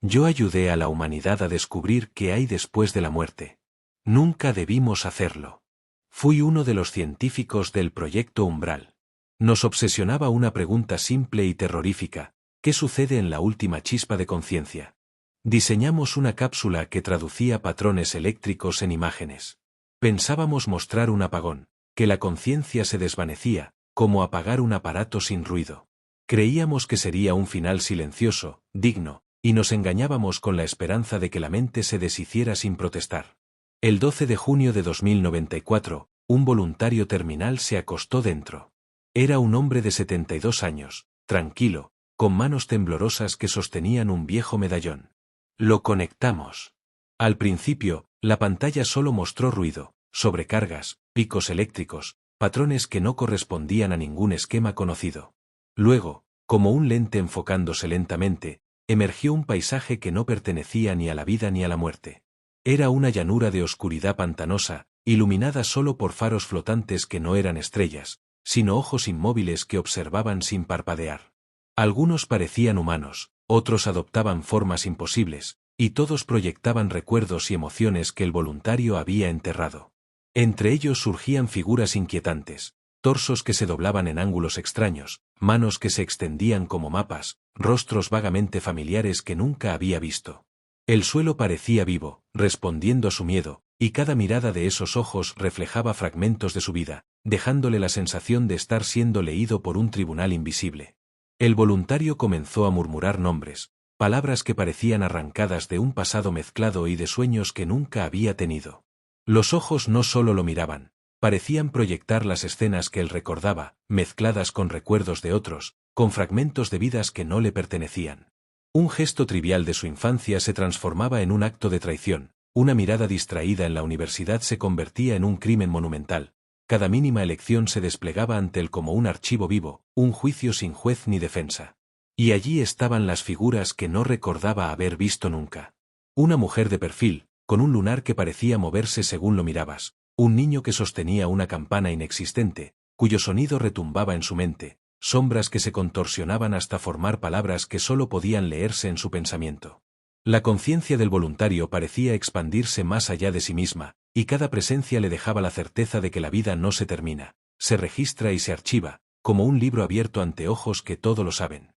Yo ayudé a la humanidad a descubrir qué hay después de la muerte. Nunca debimos hacerlo. Fui uno de los científicos del Proyecto Umbral. Nos obsesionaba una pregunta simple y terrorífica: ¿qué sucede en la última chispa de conciencia? Diseñamos una cápsula que traducía patrones eléctricos en imágenes. Pensábamos mostrar un apagón, que la conciencia se desvanecía, como apagar un aparato sin ruido. Creíamos que sería un final silencioso, digno, y nos engañábamos con la esperanza de que la mente se deshiciera sin protestar. El 12 de junio de 2094, un voluntario terminal se acostó dentro. Era un hombre de 72 años, tranquilo, con manos temblorosas que sostenían un viejo medallón. Lo conectamos. Al principio, la pantalla solo mostró ruido, sobrecargas, picos eléctricos, patrones que no correspondían a ningún esquema conocido. Luego, como un lente enfocándose lentamente, emergió un paisaje que no pertenecía ni a la vida ni a la muerte. Era una llanura de oscuridad pantanosa, iluminada solo por faros flotantes que no eran estrellas, sino ojos inmóviles que observaban sin parpadear. Algunos parecían humanos, otros adoptaban formas imposibles, y todos proyectaban recuerdos y emociones que el voluntario había enterrado. Entre ellos surgían figuras inquietantes, torsos que se doblaban en ángulos extraños, manos que se extendían como mapas, rostros vagamente familiares que nunca había visto. El suelo parecía vivo, respondiendo a su miedo, y cada mirada de esos ojos reflejaba fragmentos de su vida, dejándole la sensación de estar siendo leído por un tribunal invisible. El voluntario comenzó a murmurar nombres, palabras que parecían arrancadas de un pasado mezclado y de sueños que nunca había tenido. Los ojos no solo lo miraban, parecían proyectar las escenas que él recordaba, mezcladas con recuerdos de otros, con fragmentos de vidas que no le pertenecían. Un gesto trivial de su infancia se transformaba en un acto de traición, una mirada distraída en la universidad se convertía en un crimen monumental, cada mínima elección se desplegaba ante él como un archivo vivo, un juicio sin juez ni defensa. Y allí estaban las figuras que no recordaba haber visto nunca. Una mujer de perfil, con un lunar que parecía moverse según lo mirabas, un niño que sostenía una campana inexistente, cuyo sonido retumbaba en su mente, sombras que se contorsionaban hasta formar palabras que solo podían leerse en su pensamiento. La conciencia del voluntario parecía expandirse más allá de sí misma, y cada presencia le dejaba la certeza de que la vida no se termina, se registra y se archiva, como un libro abierto ante ojos que todo lo saben.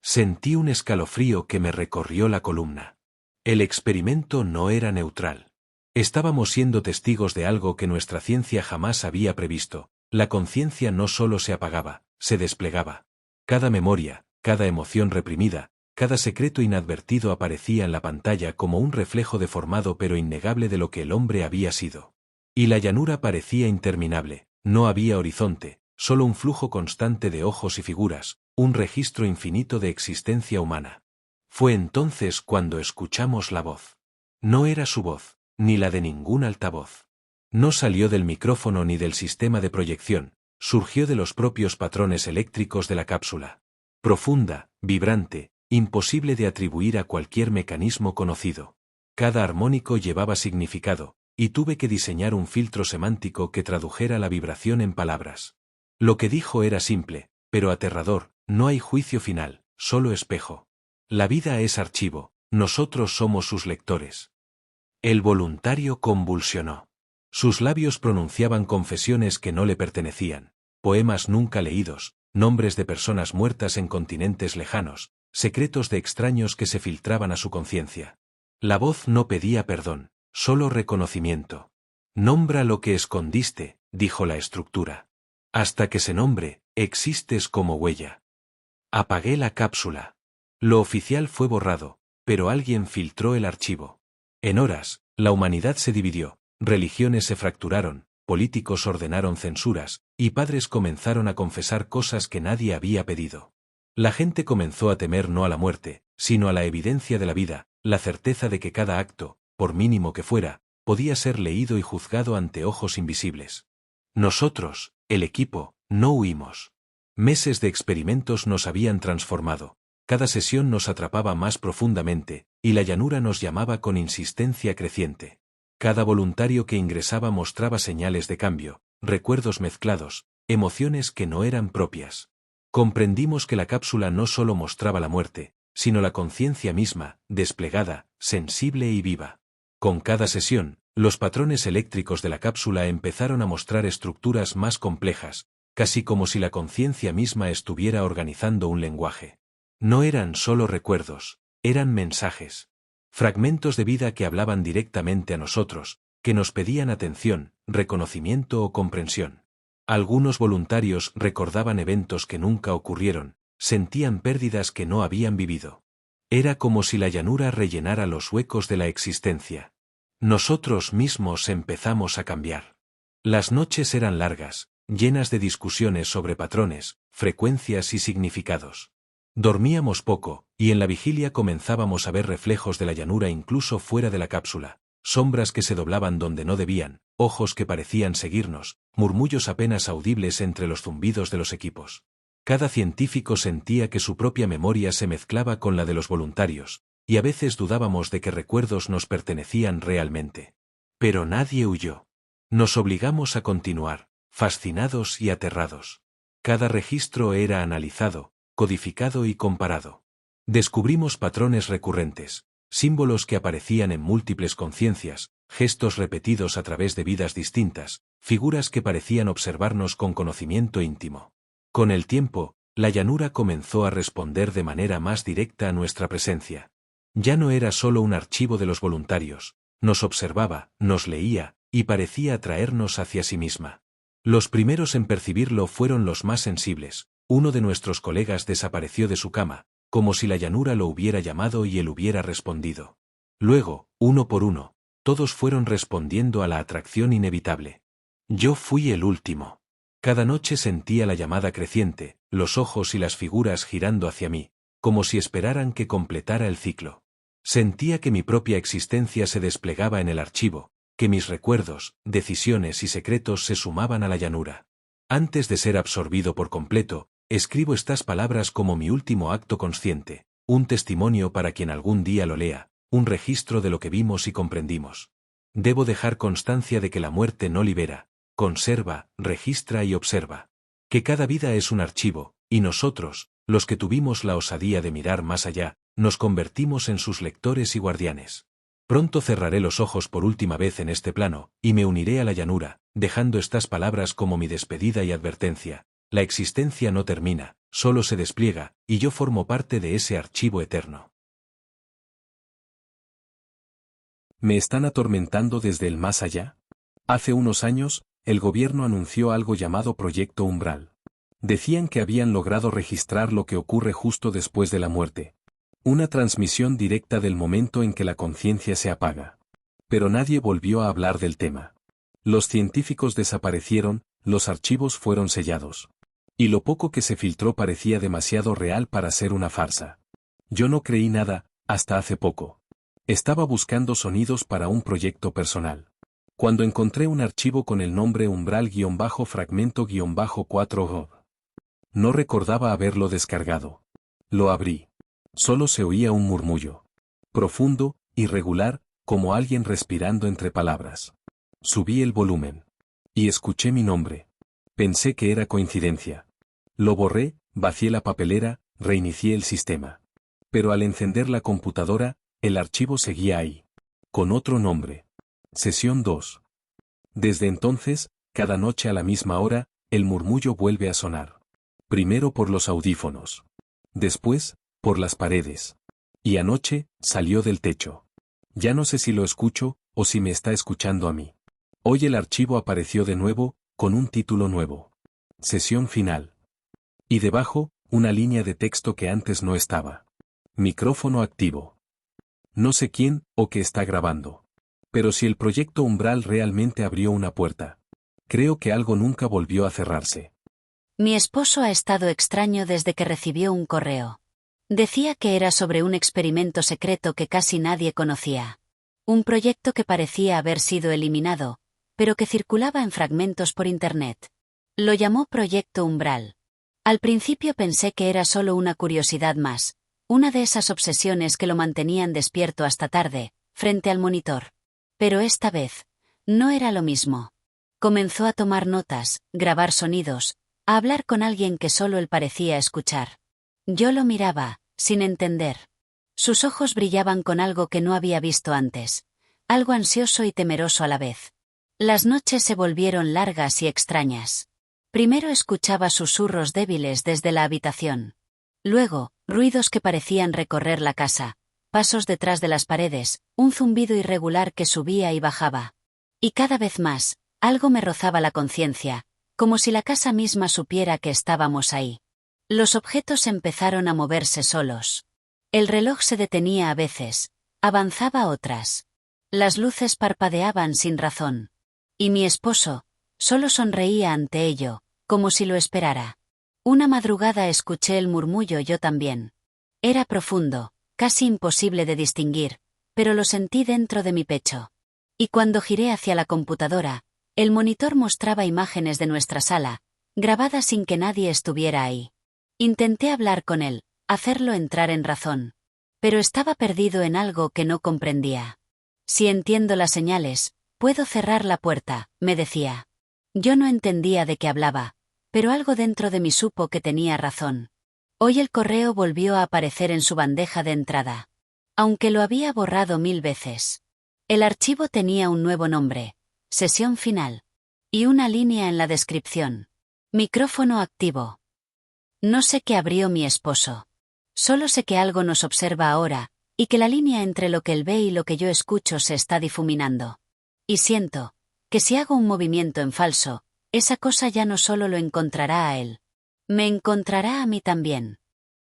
Sentí un escalofrío que me recorrió la columna. El experimento no era neutral. Estábamos siendo testigos de algo que nuestra ciencia jamás había previsto. La conciencia no solo se apagaba, se desplegaba. Cada memoria, cada emoción reprimida, cada secreto inadvertido aparecía en la pantalla como un reflejo deformado pero innegable de lo que el hombre había sido. Y la llanura parecía interminable, no había horizonte, solo un flujo constante de ojos y figuras, un registro infinito de existencia humana. Fue entonces cuando escuchamos la voz. No era su voz, ni la de ningún altavoz. No salió del micrófono ni del sistema de proyección, surgió de los propios patrones eléctricos de la cápsula. Profunda, vibrante, imposible de atribuir a cualquier mecanismo conocido. Cada armónico llevaba significado, y tuve que diseñar un filtro semántico que tradujera la vibración en palabras. Lo que dijo era simple, pero aterrador: no hay juicio final, solo espejo. La vida es archivo, nosotros somos sus lectores. El voluntario convulsionó. Sus labios pronunciaban confesiones que no le pertenecían, poemas nunca leídos, nombres de personas muertas en continentes lejanos, secretos de extraños que se filtraban a su conciencia. La voz no pedía perdón, solo reconocimiento. Nombra lo que escondiste, dijo la estructura. Hasta que se nombre, existes como huella. Apagué la cápsula. Lo oficial fue borrado, pero alguien filtró el archivo. En horas, la humanidad se dividió, religiones se fracturaron, políticos ordenaron censuras, y padres comenzaron a confesar cosas que nadie había pedido. La gente comenzó a temer no a la muerte, sino a la evidencia de la vida, la certeza de que cada acto, por mínimo que fuera, podía ser leído y juzgado ante ojos invisibles. Nosotros, el equipo, no huimos. Meses de experimentos nos habían transformado, cada sesión nos atrapaba más profundamente, y la llanura nos llamaba con insistencia creciente. Cada voluntario que ingresaba mostraba señales de cambio, recuerdos mezclados, emociones que no eran propias. Comprendimos que la cápsula no solo mostraba la muerte, sino la conciencia misma, desplegada, sensible y viva. Con cada sesión, los patrones eléctricos de la cápsula empezaron a mostrar estructuras más complejas, casi como si la conciencia misma estuviera organizando un lenguaje. No eran solo recuerdos, eran mensajes. Fragmentos de vida que hablaban directamente a nosotros, que nos pedían atención, reconocimiento o comprensión. Algunos voluntarios recordaban eventos que nunca ocurrieron, sentían pérdidas que no habían vivido. Era como si la llanura rellenara los huecos de la existencia. Nosotros mismos empezamos a cambiar. Las noches eran largas, llenas de discusiones sobre patrones, frecuencias y significados. Dormíamos poco, y en la vigilia comenzábamos a ver reflejos de la llanura incluso fuera de la cápsula, sombras que se doblaban donde no debían, ojos que parecían seguirnos, murmullos apenas audibles entre los zumbidos de los equipos. Cada científico sentía que su propia memoria se mezclaba con la de los voluntarios, y a veces dudábamos de qué recuerdos nos pertenecían realmente. Pero nadie huyó. Nos obligamos a continuar, fascinados y aterrados. Cada registro era analizado, codificado y comparado. Descubrimos patrones recurrentes, símbolos que aparecían en múltiples conciencias, gestos repetidos a través de vidas distintas, figuras que parecían observarnos con conocimiento íntimo. Con el tiempo, la llanura comenzó a responder de manera más directa a nuestra presencia. Ya no era solo un archivo de los voluntarios, nos observaba, nos leía, y parecía atraernos hacia sí misma. Los primeros en percibirlo fueron los más sensibles. Uno de nuestros colegas desapareció de su cama, como si la llanura lo hubiera llamado y él hubiera respondido. Luego, uno por uno, todos fueron respondiendo a la atracción inevitable. Yo fui el último. Cada noche sentía la llamada creciente, los ojos y las figuras girando hacia mí, como si esperaran que completara el ciclo. Sentía que mi propia existencia se desplegaba en el archivo, que mis recuerdos, decisiones y secretos se sumaban a la llanura. Antes de ser absorbido por completo, escribo estas palabras como mi último acto consciente, un testimonio para quien algún día lo lea, un registro de lo que vimos y comprendimos. Debo dejar constancia de que la muerte no libera, conserva, registra y observa. Que cada vida es un archivo, y nosotros, los que tuvimos la osadía de mirar más allá, nos convertimos en sus lectores y guardianes. Pronto cerraré los ojos por última vez en este plano, y me uniré a la llanura, dejando estas palabras como mi despedida y advertencia. La existencia no termina, solo se despliega, y yo formo parte de ese archivo eterno. ¿Me están atormentando desde el más allá? Hace unos años, el gobierno anunció algo llamado Proyecto Umbral. Decían que habían logrado registrar lo que ocurre justo después de la muerte. Una transmisión directa del momento en que la conciencia se apaga. Pero nadie volvió a hablar del tema. Los científicos desaparecieron, los archivos fueron sellados. Y lo poco que se filtró parecía demasiado real para ser una farsa. Yo no creí nada, hasta hace poco. Estaba buscando sonidos para un proyecto personal. Cuando encontré un archivo con el nombre umbral-fragmento-4 No recordaba haberlo descargado. Lo abrí. Solo se oía un murmullo. Profundo, irregular, como alguien respirando entre palabras. Subí el volumen. Y escuché mi nombre. Pensé que era coincidencia. Lo borré, vacié la papelera, reinicié el sistema. Pero al encender la computadora, el archivo seguía ahí. Con otro nombre. Sesión 2. Desde entonces, cada noche a la misma hora, el murmullo vuelve a sonar. Primero por los audífonos. Después, por las paredes. Y anoche, salió del techo. Ya no sé si lo escucho, o si me está escuchando a mí. Hoy el archivo apareció de nuevo, con un título nuevo. Sesión final. Y debajo, una línea de texto que antes no estaba. Micrófono activo. No sé quién, o qué está grabando. Pero si el proyecto Umbral realmente abrió una puerta. Creo que algo nunca volvió a cerrarse. Mi esposo ha estado extraño desde que recibió un correo. Decía que era sobre un experimento secreto que casi nadie conocía. Un proyecto que parecía haber sido eliminado, pero que circulaba en fragmentos por Internet. Lo llamó Proyecto Umbral. Al principio pensé que era solo una curiosidad más, una de esas obsesiones que lo mantenían despierto hasta tarde, frente al monitor. Pero esta vez, no era lo mismo. Comenzó a tomar notas, grabar sonidos, a hablar con alguien que solo él parecía escuchar. Yo lo miraba, sin entender. Sus ojos brillaban con algo que no había visto antes, algo ansioso y temeroso a la vez. Las noches se volvieron largas y extrañas. Primero escuchaba susurros débiles desde la habitación. Luego, ruidos que parecían recorrer la casa, pasos detrás de las paredes, un zumbido irregular que subía y bajaba. Y cada vez más, algo me rozaba la conciencia, como si la casa misma supiera que estábamos ahí. Los objetos empezaron a moverse solos. El reloj se detenía a veces, avanzaba otras. Las luces parpadeaban sin razón. Y mi esposo, solo sonreía ante ello, como si lo esperara. Una madrugada escuché el murmullo yo también. Era profundo, casi imposible de distinguir, pero lo sentí dentro de mi pecho. Y cuando giré hacia la computadora, el monitor mostraba imágenes de nuestra sala, grabadas sin que nadie estuviera ahí. Intenté hablar con él, hacerlo entrar en razón. Pero estaba perdido en algo que no comprendía. Si entiendo las señales, puedo cerrar la puerta, me decía. Yo no entendía de qué hablaba, pero algo dentro de mí supo que tenía razón. Hoy el correo volvió a aparecer en su bandeja de entrada. Aunque lo había borrado 1000 veces. El archivo tenía un nuevo nombre, sesión final. Y una línea en la descripción. Micrófono activo. No sé qué abrió mi esposo. Solo sé que algo nos observa ahora, y que la línea entre lo que él ve y lo que yo escucho se está difuminando. Y siento, que si hago un movimiento en falso, esa cosa ya no solo lo encontrará a él. Me encontrará a mí también.